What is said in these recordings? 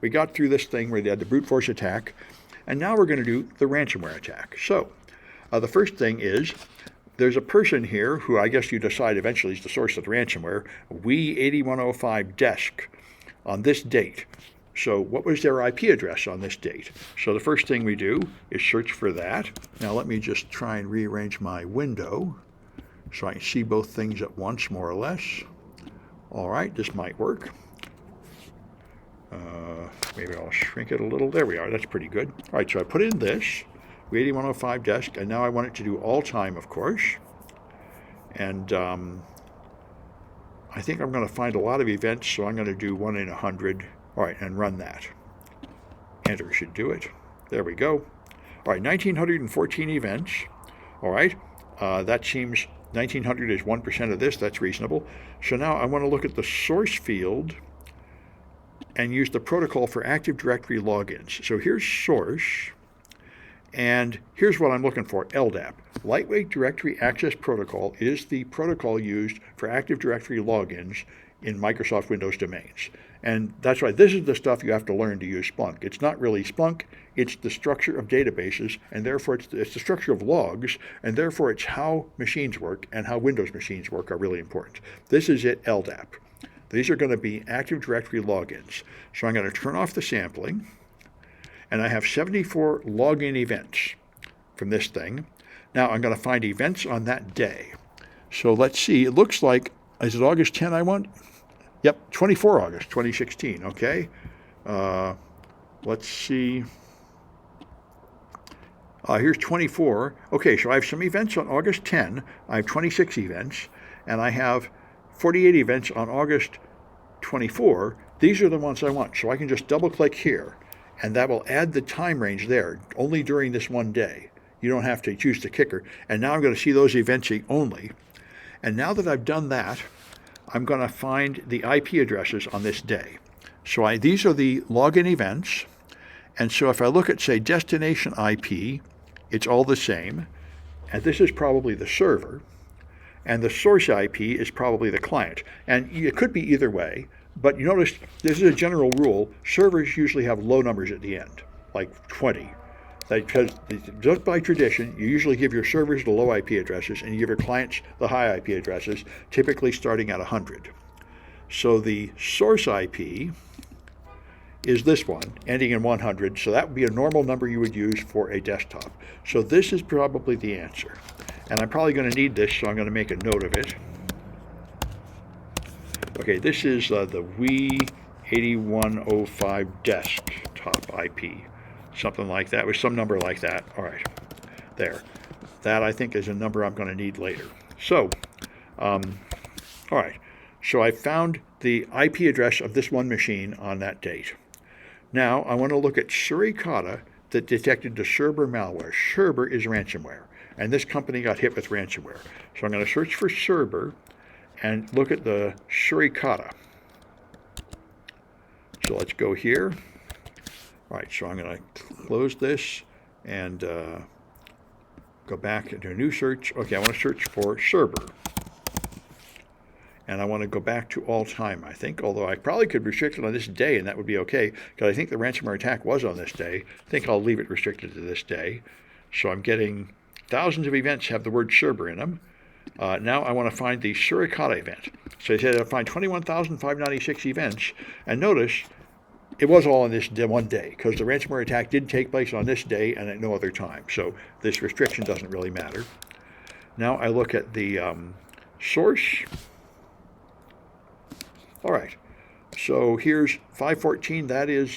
we got through this thing where they had the brute force attack, and now we're going to do the ransomware attack. So the first thing is there's a person here who I guess you decide eventually is the source of the ransomware, we8105 desk on this date. So what was their IP address on this date? So the first thing we do is search for that. Now let me just try and rearrange my window so I can see both things at once, more or less. All right, this might work. Maybe I'll shrink it a little. There we are. That's pretty good. All right, so I put in this, we8105 desk, and now I want it to do all time, of course. And I think I'm going to find a lot of events, so I'm going to do 1 in 100. All right, and run that. Enter should do it. There we go. All right, 1,914 events. All right, that seems 1,900 is 1% of this. That's reasonable. So now I want to look at the source field and use the protocol for Active Directory logins. So here's source, and here's what I'm looking for, LDAP. Lightweight Directory Access Protocol is the protocol used for Active Directory logins in Microsoft Windows domains. And that's why this is the stuff you have to learn to use Splunk. It's not really Splunk, it's the structure of databases, and therefore it's the structure of logs, and therefore it's how machines work and how Windows machines work are really important. This is it, LDAP. These are going to be Active Directory logins. So I'm going to turn off the sampling, and I have 74 login events from this thing. Now I'm going to find events on that day. So let's see, it looks like, is it August 10 I want? Yep, 24 August 2016, okay. Let's see. Here's 24. Okay, so I have some events on August 10. I have 26 events, and I have 48 events on August 24. These are the ones I want, so I can just double-click here, and that will add the time range there, only during this one day. You don't have to choose the kicker. And now I'm going to see those events only. And now that I've done that, I'm going to find the IP addresses on this day. So these are the login events. And so if I look at, say, destination IP, it's all the same. And this is probably the server. And the source IP is probably the client. And it could be either way. But you notice this is a general rule. Servers usually have low numbers at the end, like 20. Because just by tradition, you usually give your servers the low IP addresses and you give your clients the high IP addresses, typically starting at 100. So the source IP is this one, ending in 100. So that would be a normal number you would use for a desktop. So this is probably the answer. And I'm probably going to need this, so I'm going to make a note of it. Okay, this is the We8105 desktop IP. Something like that, with some number like that. All right, there. That, I think, is a number I'm going to need later. So, all right. So I found the IP address of this one machine on that date. Now, I want to look at Suricata that detected the Cerber malware. Cerber is ransomware, and this company got hit with ransomware. So I'm going to search for Cerber and look at the Suricata. So let's go here. All right, so I'm going to close this and go back into a new search. Okay, I want to search for Cerber. And I want to go back to all time, I think, although I probably could restrict it on this day, and that would be okay, because I think the ransomware attack was on this day. I think I'll leave it restricted to this day. So I'm getting thousands of events have the word Cerber in them. Now I want to find the Suricata event. So I said I'll find 21,596 events, and notice it was all on this one day, because the ransomware attack did take place on this day and at no other time. So this restriction doesn't really matter. Now I look at the source. All right, so here's 514. That is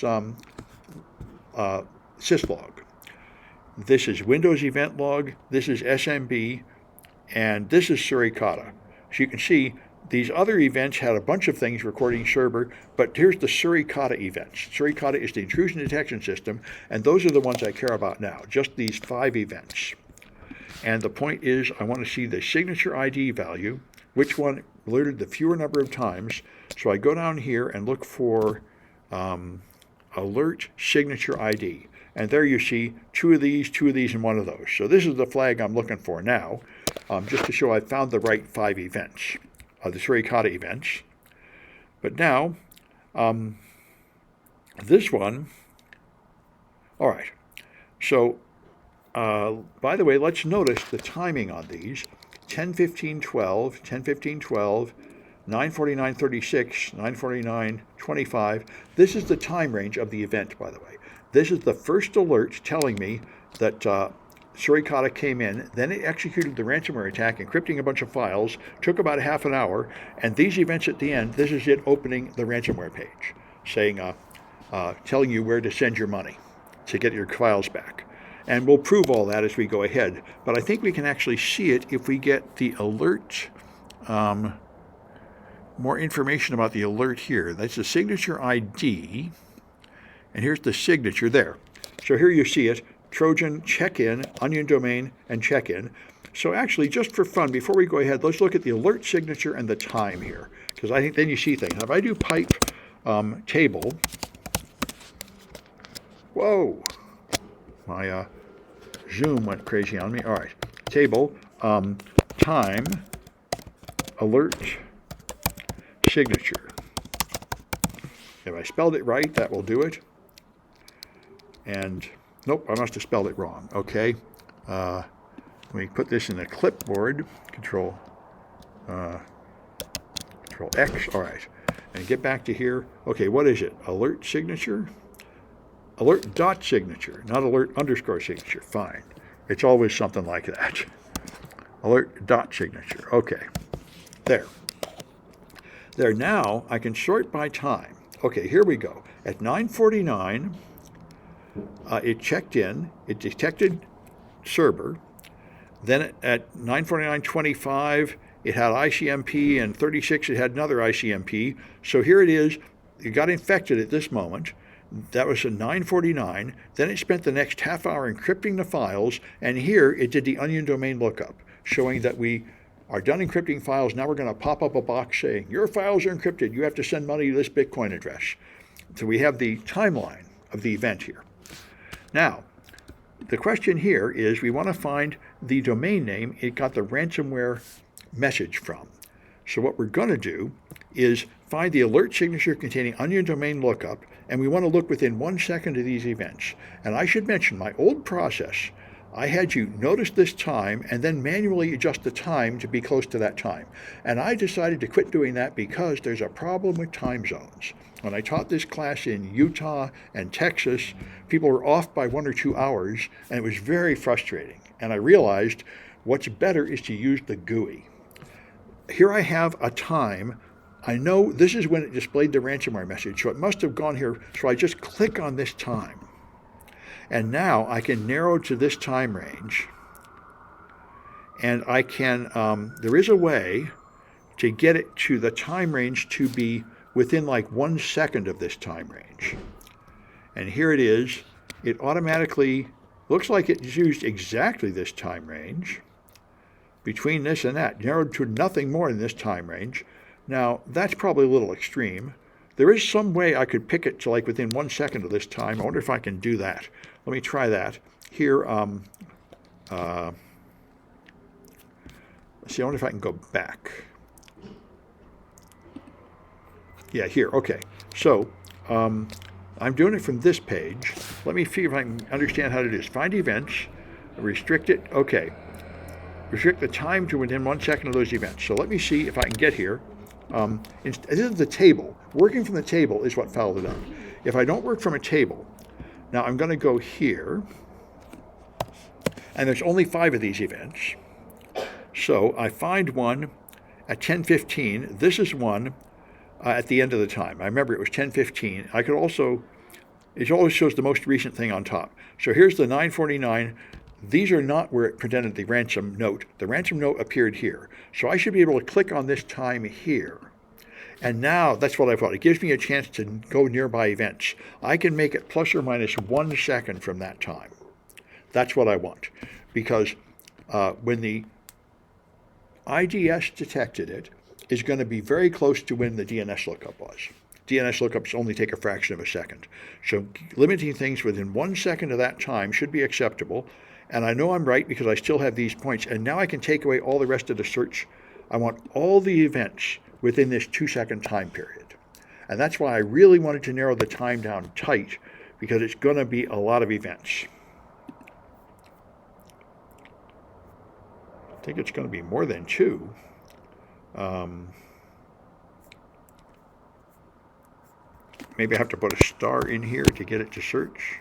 syslog. This is Windows event log. This is SMB, and this is Suricata. So you can see these other events had a bunch of things recording Cerber, but here's the Suricata events. Suricata is the intrusion detection system, and those are the ones I care about now, just these 5 events. And the point is, I want to see the signature ID value, which one alerted the fewer number of times. So I go down here and look for alert signature ID. And there you see 2 of these, 2 of these, and 1 of those. So this is the flag I'm looking for now, just to show I found the right 5 events. The Suricata events. But now, This one, all right. So, by the way, let's notice the timing on these. 10:15:12, 10:15:12, 9:49:36, 9:49:25. This is the time range of the event, by the way. This is the first alert telling me that Surikata came in, then it executed the ransomware attack, encrypting a bunch of files, took about half an hour, and these events at the end, this is it opening the ransomware page, saying, telling you where to send your money to get your files back. And we'll prove all that as we go ahead. But I think we can actually see it if we get the alert, more information about the alert here. That's the signature ID, and here's the signature there. So here you see it, Trojan, check-in, onion domain, and check-in. So actually, just for fun, before we go ahead, let's look at the alert signature and the time here, because I think then you see things. If I do pipe table, whoa, my Zoom went crazy on me. All right, table, time, alert, signature. If I spelled it right, that will do it. And nope, I must have spelled it wrong. Okay, let me put this in a clipboard. Control X. All right, and get back to here. Okay, what is it? Alert signature. Alert dot signature, not alert underscore signature. Fine. It's always something like that. Alert dot signature. Okay. There. There. Now I can sort by time. Okay, here we go. At 9:49, it checked in. It detected server. Then at 9:49:25, it had ICMP, and 36, it had another ICMP. So here it is. It got infected at this moment. That was at 9:49. Then it spent the next half hour encrypting the files, and here it did the onion domain lookup, showing that we are done encrypting files. Now we're going to pop up a box saying, your files are encrypted. You have to send money to this Bitcoin address. So we have the timeline of the event here. Now, the question here is we want to find the domain name it got the ransomware message from. So what we're going to do is find the alert signature containing onion domain lookup, and we want to look within 1 second of these events. And I should mention my old process, I had you notice this time and then manually adjust the time to be close to that time. And I decided to quit doing that because there's a problem with time zones. When I taught this class in Utah and Texas, people were off by 1 or 2 hours, and it was very frustrating. And I realized what's better is to use the GUI. Here I have a time. I know this is when it displayed the ransomware message, so it must have gone here. So I just click on this time. And now I can narrow to this time range. And I can, there is a way to get it to the time range to be within like 1 second of this time range. And here it is. It automatically looks like it's used exactly this time range. Between this and that, narrowed to nothing more than this time range. Now, that's probably a little extreme. There is some way I could pick it to like within 1 second of this time. I wonder if I can do that. Let me try that. Here, let's see, I wonder if I can go back. Yeah, here, okay. So, I'm doing it from this page. Let me see if I can understand how to do this. Find events, restrict it, okay. Restrict the time to within 1 second of those events. So let me see if I can get here. This is the table. Working from the table is what followed it up. If I don't work from a table, now I'm going to go here, and there's only 5 of these events. So I find one at 10:15. This is one at the end of the time. I remember it was 10:15. I could also, it always shows the most recent thing on top. So here's the 9:49. These are not where it presented the ransom note. The ransom note appeared here. So I should be able to click on this time here. And now that's what I thought. It gives me a chance to go nearby events. I can make it plus or minus 1 second from that time. That's what I want. Because when the IDS detected it, is going to be very close to when the DNS lookup was. DNS lookups only take a fraction of a second. So limiting things within 1 second of that time should be acceptable. And I know I'm right because I still have these points. And now I can take away all the rest of the search. I want all the events within this 2 second time period. And that's why I really wanted to narrow the time down tight, because it's going to be a lot of events. I think it's going to be more than 2. Maybe I have to put a star in here to get it to search.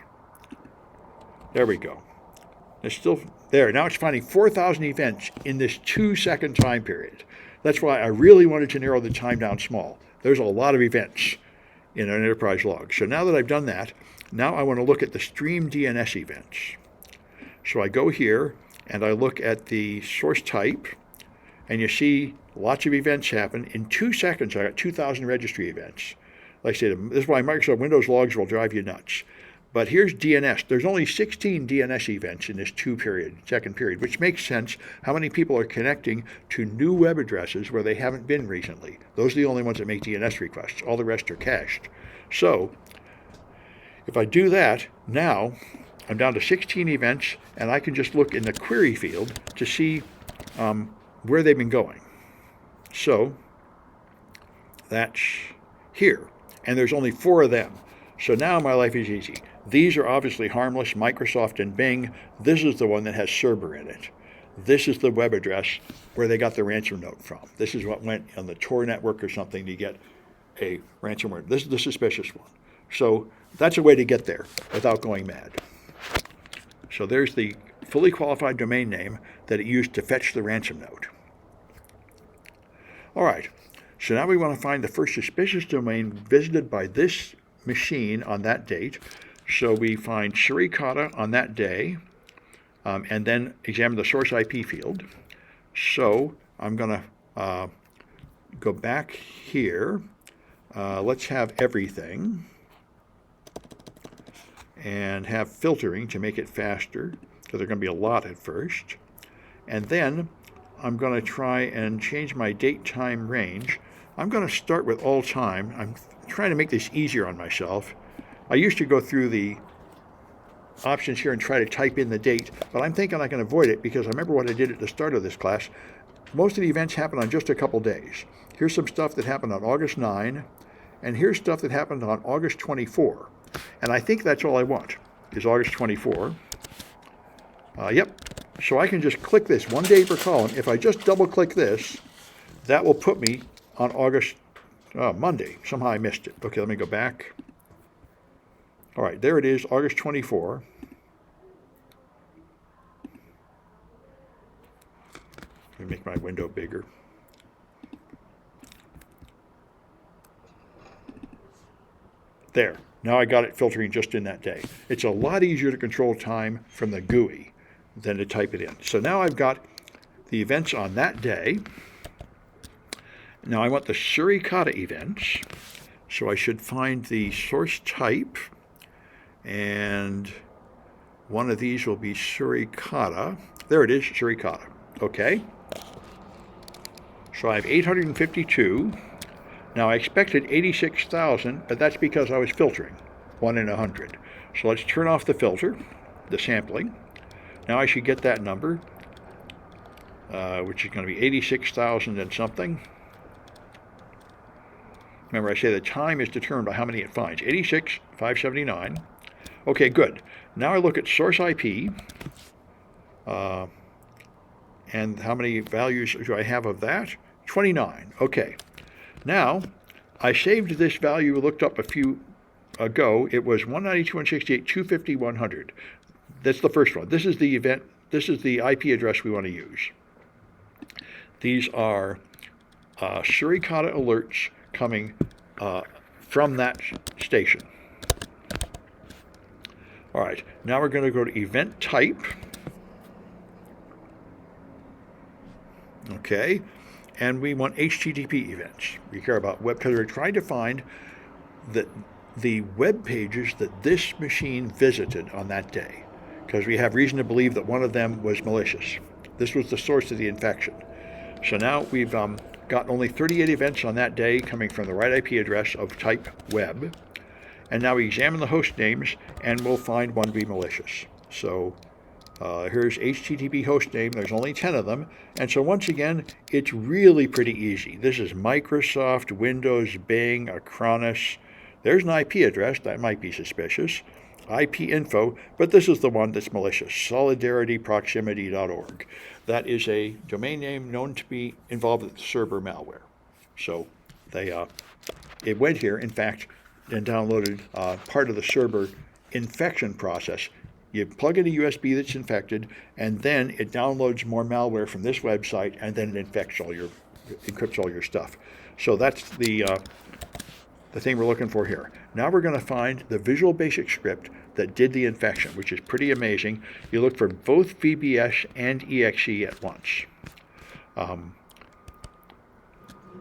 There we go. It's still there. Now it's finding 4,000 events in this 2-second time period. That's why I really wanted to narrow the time down small. There's a lot of events in an enterprise log. So now that I've done that, now I want to look at the stream DNS events. So I go here and I look at the source type, and you see lots of events happen. In 2 seconds, I got 2,000 registry events. Like I said, this is why Microsoft Windows logs will drive you nuts. But here's DNS. There's only 16 DNS events in this 2-second period, which makes sense how many people are connecting to new web addresses where they haven't been recently. Those are the only ones that make DNS requests. All the rest are cached. So if I do that, now I'm down to 16 events, and I can just look in the query field to see where they've been going. So that's here, and there's only 4 of them. So now my life is easy. These are obviously harmless, Microsoft and Bing. This is the one that has Cerber in it. This is the web address where they got the ransom note from. This is what went on the Tor network or something to get a ransomware. This is the suspicious one. So that's a way to get there without going mad. So there's the fully qualified domain name that it used to fetch the ransom note. All right, so now we want to find the first suspicious domain visited by this machine on that date. So we find Suricata on that day, and then examine the source IP field. So I'm going to go back here. Let's have everything, and have filtering to make it faster, because there are going to be a lot at first. And then I'm going to try and change my date time range. I'm going to start with all time. I'm trying to make this easier on myself. I used to go through the options here and try to type in the date, but I'm thinking I can avoid it because I remember what I did at the start of this class. Most of the events happen on just a couple days. Here's some stuff that happened on August 9, and here's stuff that happened on August 24. And I think that's all I want, is August 24. Yep. So I can just click this 1 day per column. If I just double click this, that will put me on Monday. Somehow I missed it. Okay, let me go back. All right, there it is, August 24. Let me make my window bigger. There. Now I got it filtering just in that day. It's a lot easier to control time from the GUI than to type it in. So now I've got the events on that day. Now I want the Suricata events. So I should find the source type, and one of these will be Suricata. There it is, Suricata. Okay. So I have 852. Now I expected 86,000, but that's because I was filtering 1 in 100. So let's turn off the filter, the sampling. Now I should get that number, which is going to be 86,000 and something. Remember, I say the time is determined by how many it finds. 86,579. Okay, good. Now I look at source IP, and how many values do I have of that? 29. Okay. Now, I saved this value, looked up a few ago. It was 192.168, 250, 100. That's the first one. This is the event. This is the IP address we want to use. These are Suricata alerts coming from that station. All right, now we're going to go to event type. Okay, and we want HTTP events. We care about web, because we're trying to find the web pages that this machine visited on that day, because we have reason to believe that one of them was malicious. This was the source of the infection. So now we've got only 38 events on that day coming from the right IP address of type web. And now we examine the host names, and we'll find one to be malicious. So Here's HTTP hostname. There's only 10 of them. And so once again, it's really pretty easy. This is Microsoft, Windows, Bing, Acronis. There's an IP address. That might be suspicious. IP info, but this is the one that's malicious, solidarityproximity.org. That is a domain name known to be involved with server malware. So it went here, in fact, and downloaded part of the server infection process. You plug in a USB that's infected, and then it downloads more malware from this website, and then it encrypts all your stuff. So that's the thing we're looking for here. Now we're going to find the Visual Basic script that did the infection, which is pretty amazing. You look for both VBS and EXE at once.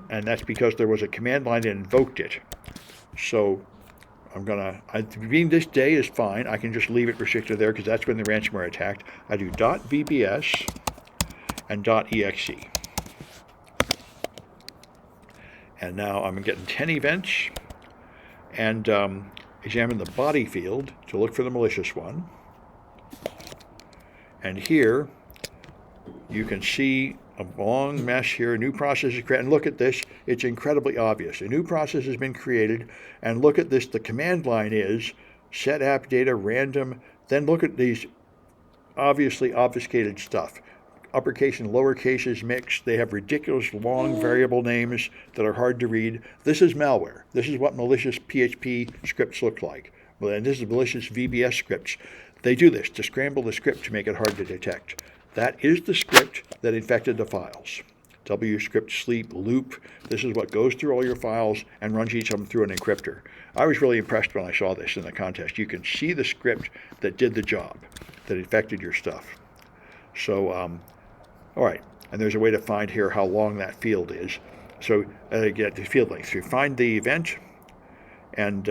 And that's because there was a command line that invoked it. So being this day is fine. I can just leave it restricted there because that's when the ransomware attacked. I do .vbs and .exe. And now I'm getting 10 events, and examine the body field to look for the malicious one. And here you can see a long mess here. A new process is created. And look at this. It's incredibly obvious. A new process has been created. And look at this. The command line is set app data random. Then look at these obviously obfuscated stuff. Uppercase and lower cases mixed. They have ridiculous long variable names that are hard to read. This is malware. This is what malicious PHP scripts look like. And this is malicious VBS scripts. They do this to scramble the script to make it hard to detect. That is the script that infected the files. wscript sleep loop. This is what goes through all your files and runs each of them through an encryptor. I was really impressed when I saw this in the contest. You can see the script that did the job, that infected your stuff. So, all right, and there's a way to find here how long that field is. So get the field length. So you find the event and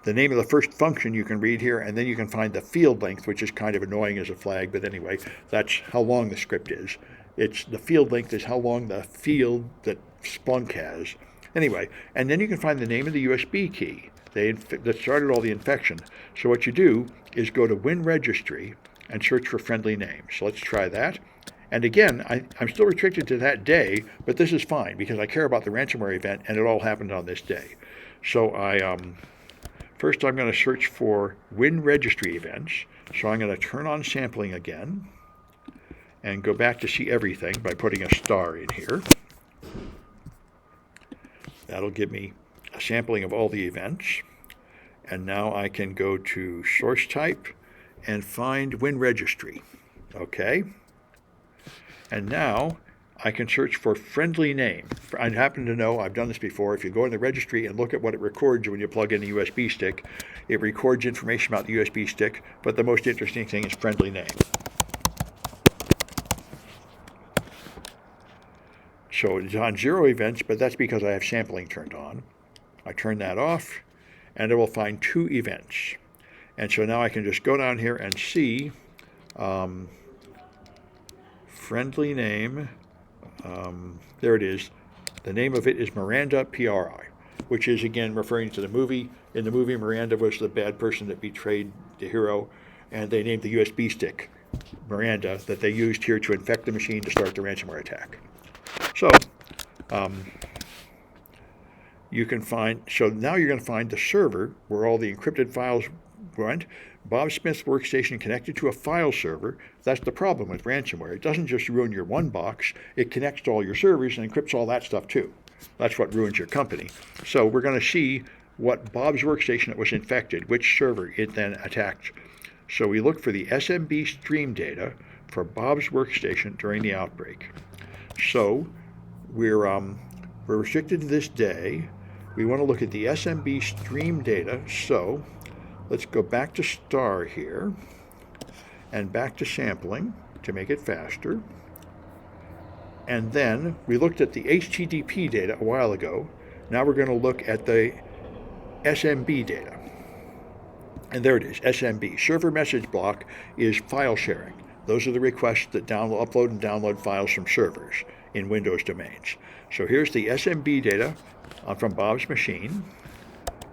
the name of the first function you can read here, and then you can find the field length, which is kind of annoying as a flag, but anyway, that's how long the script is. It's the field length is how long the field that Splunk has. Anyway, and then you can find the name of the USB key that started all the infection. So what you do is go to Win Registry and search for friendly names. So let's try that. And again, I'm still restricted to that day, but this is fine because I care about the ransomware event, and it all happened on this day. So first I'm going to search for Win Registry events. So I'm going to turn on sampling again and go back to see everything by putting a star in here. That'll give me a sampling of all the events. And now I can go to source type and find Win Registry. Okay. And now I can search for friendly name. I happen to know, I've done this before, if you go in the registry and look at what it records when you plug in a USB stick, it records information about the USB stick, but the most interesting thing is friendly name. So it's on 0 events, but that's because I have sampling turned on. I turn that off, and it will find 2 events. And so now I can just go down here and see friendly name. There it is. The name of it is Miranda PRI, which is again referring to the movie. In the movie, Miranda was the bad person that betrayed the hero, and they named the USB stick Miranda that they used here to infect the machine to start the ransomware attack. So you can find. So now you're going to find the server where all the encrypted files went. Bob Smith's workstation connected to a file server. That's the problem with ransomware. It doesn't just ruin your one box. It connects to all your servers and encrypts all that stuff too. That's what ruins your company. So we're going to see what Bob's workstation that was infected, which server it then attacked. So we look for the SMB stream data for Bob's workstation during the outbreak. So we're restricted to this day. We want to look at the SMB stream data. So let's go back to star here and back to sampling to make it faster. And then we looked at the HTTP data a while ago. Now we're going to look at the SMB data. And there it is, SMB. Server message block is file sharing. Those are the requests that upload and download files from servers in Windows domains. So here's the SMB data from Bob's machine.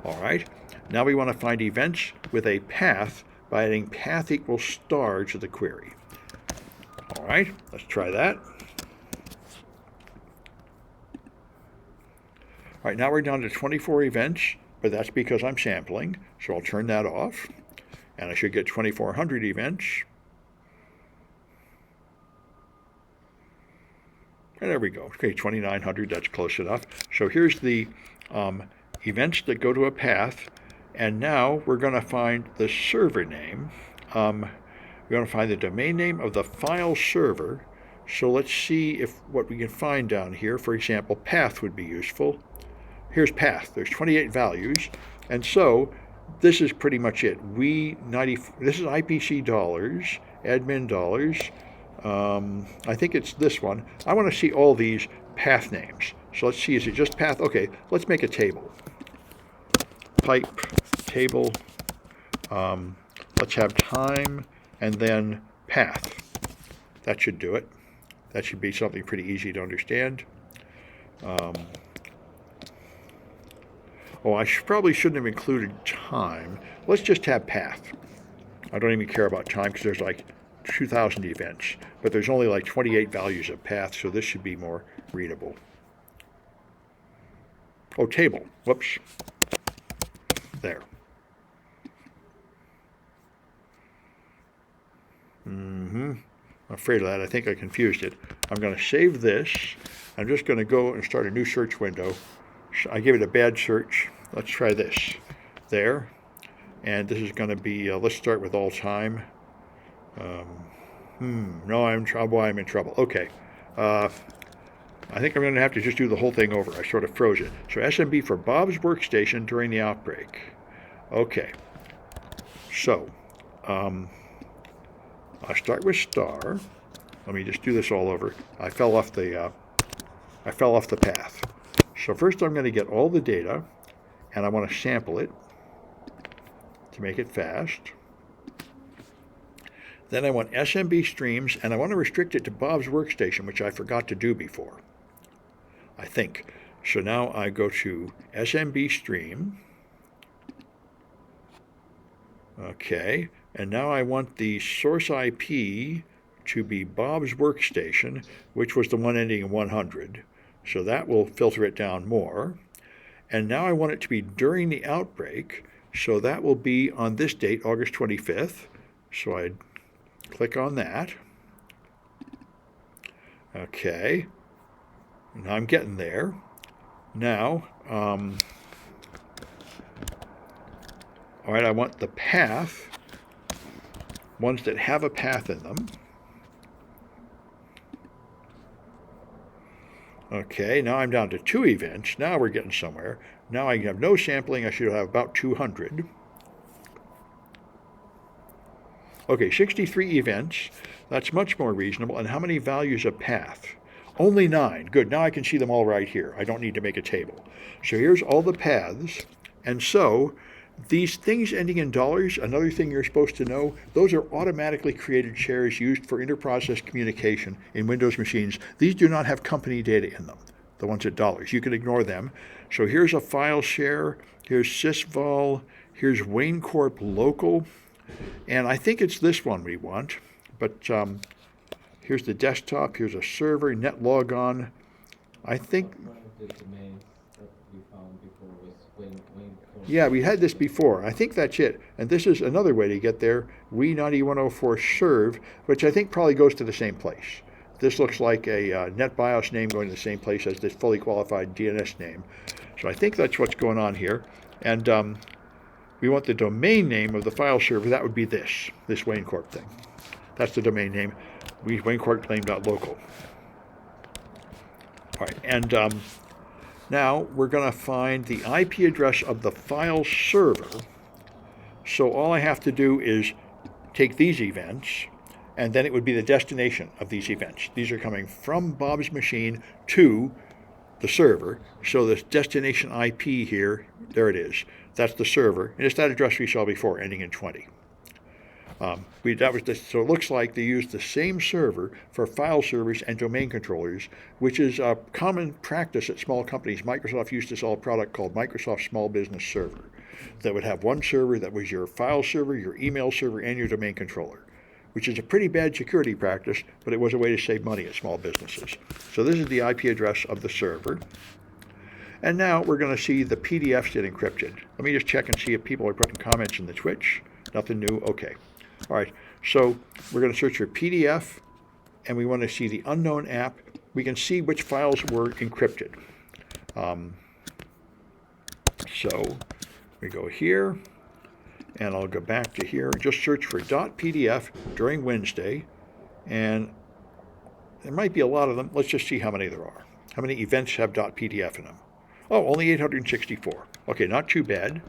All right. Now we want to find events with a path by adding path equals star to the query. All right, let's try that. All right, now we're down to 24 events, but that's because I'm sampling, so I'll turn that off, and I should get 2,400 events. And there we go. Okay, 2,900, that's close enough. So here's the events that go to a path, and now we're going to find the server name. We're going to find the domain name of the file server. So let's see if what we can find down here. For example, path would be useful. Here's path. There's 28 values, and so this is pretty much it. This is IPC dollars, admin dollars. I think it's this one. I want to see all these path names. So let's see, is it just path? Okay, let's make a table. Pipe, table, let's have time, and then path. That should do it. That should be something pretty easy to understand. I probably shouldn't have included time. Let's just have path. I don't even care about time because there's like 2,000 events, but there's only like 28 values of path, so this should be more readable. Oh, table. Whoops. There. I'm afraid of that. I think I confused it. I'm going to save this. I'm just going to go and start a new search window. I gave it a bad search. Let's try this. There. And this is going to be, let's start with all time. No, I'm in trouble. Okay. I think I'm going to have to just do the whole thing over. I sort of froze it. So SMB for Bob's workstation during the outbreak. Okay. So, I'll start with star. Let me just do this all over. I fell off the path. So first I'm going to get all the data, and I want to sample it to make it fast. Then I want SMB streams, and I want to restrict it to Bob's workstation, which I forgot to do before, I think. So now I go to SMB stream. Okay, and now I want the source IP to be Bob's workstation, which was the one ending in 100. So that will filter it down more. And now I want it to be during the outbreak, so that will be on this date, August 25th. So I click on that. Okay. Now I'm getting there. Now, all right, I want the path, ones that have a path in them. Okay, now I'm down to 2 events. Now we're getting somewhere. Now I have no sampling. I should have about 200. Okay, 63 events. That's much more reasonable. And how many values of path? Only 9. Good. Now I can see them all right here. I don't need to make a table. So here's all the paths. And so these things ending in dollars, another thing you're supposed to know, those are automatically created shares used for interprocess communication in Windows machines. These do not have company data in them, the ones at dollars. You can ignore them. So here's a file share. Here's sysvol. Here's Wayne Corp local. And I think it's this one we want. But here's the desktop. Here's a server, net logon. I think... Yeah, we had this before. I think that's it. And this is another way to get there. We9104 serve, which I think probably goes to the same place. This looks like a NetBIOS name going to the same place as this fully qualified DNS name. So I think that's what's going on here. And we want the domain name of the file server. That would be this Wayne Corp thing. That's the domain name. Wayne Corp claim.local. All right, and now we're going to find the IP address of the file server. So all I have to do is take these events, and then it would be the destination of these events. These are coming from Bob's machine to the server. So this destination IP here, there it is. That's the server, and it's that address we saw before, ending in 20. So it looks like they use the same server for file servers and domain controllers, which is a common practice at small companies. Microsoft used to sell a product called Microsoft Small Business Server. that would have one server that was your file server, your email server, and your domain controller, which is a pretty bad security practice, but it was a way to save money at small businesses. So this is the IP address of the server. And now we're going to see the PDFs get encrypted. Let me just check and see if people are putting comments in the Twitch. Nothing new? Okay. All right. So we're going to search for PDF, and we want to see the unknown app. We can see which files were encrypted. So we go here, and I'll go back to here and just search for .pdf during Wednesday, and there might be a lot of them. Let's just see how many there are. How many events have .pdf in them? Oh, only 864. Okay, not too bad.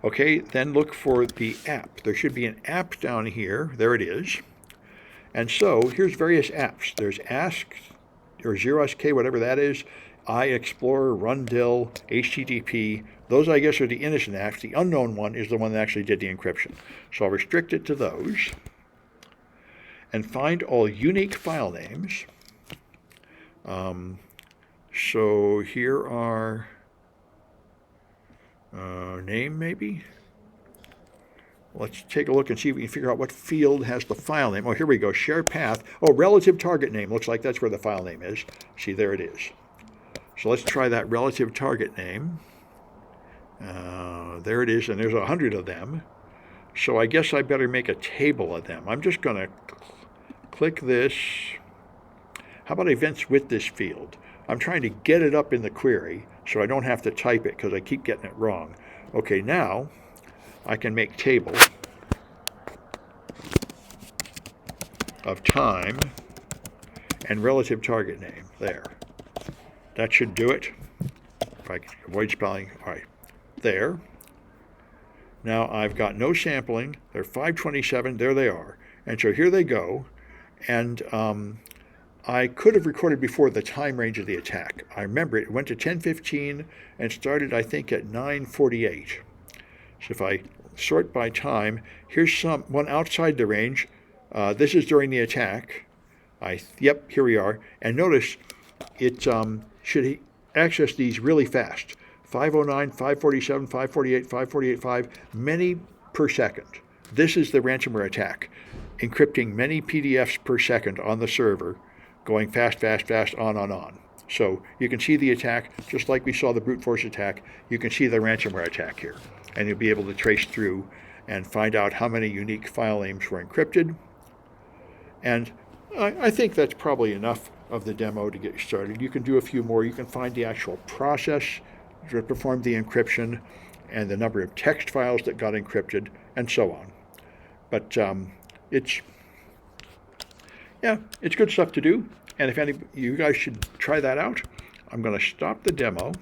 Okay, then look for the app. There should be an app down here. There it is. And so here's various apps. There's Ask, or ZeroSK, whatever that is, iExplorer, Rundell, HTTP. Those, I guess, are the innocent apps. The unknown one is the one that actually did the encryption. So I'll restrict it to those. And find all unique file names. So here are name, maybe. Let's take a look and see if we can figure out what field has the file name. Oh, here we go. Share path. Oh, relative target name. Looks like that's where the file name is. See, there it is. So let's try that relative target name. There it is, and there's 100 of them. So I guess I better make a table of them. I'm just going to click this. How about events with this field? I'm trying to get it up in the query so I don't have to type it because I keep getting it wrong. Okay, now I can make table of time and relative target name. There. That should do it. If I can avoid spelling. All right. There. Now I've got no sampling. They're 527. There they are. And so here they go. And I could have recorded before the time range of the attack. I remember it went to 10:15 and started, I think, at 9:48. So if I sort by time, here's one outside the range. This is during the attack. Yep, here we are. And notice it should access these really fast. 509, 547, 548, 548.5, many per second. This is the ransomware attack, encrypting many PDFs per second on the server, going fast, fast, fast, on. So you can see the attack, just like we saw the brute force attack. You can see the ransomware attack here, and you'll be able to trace through and find out how many unique file names were encrypted. And I think that's probably enough of the demo to get you started. You can do a few more. You can find the actual process to perform the encryption and the number of text files that got encrypted and so on. But it's good stuff to do. And if any you guys should try that out, I'm going to stop the demo.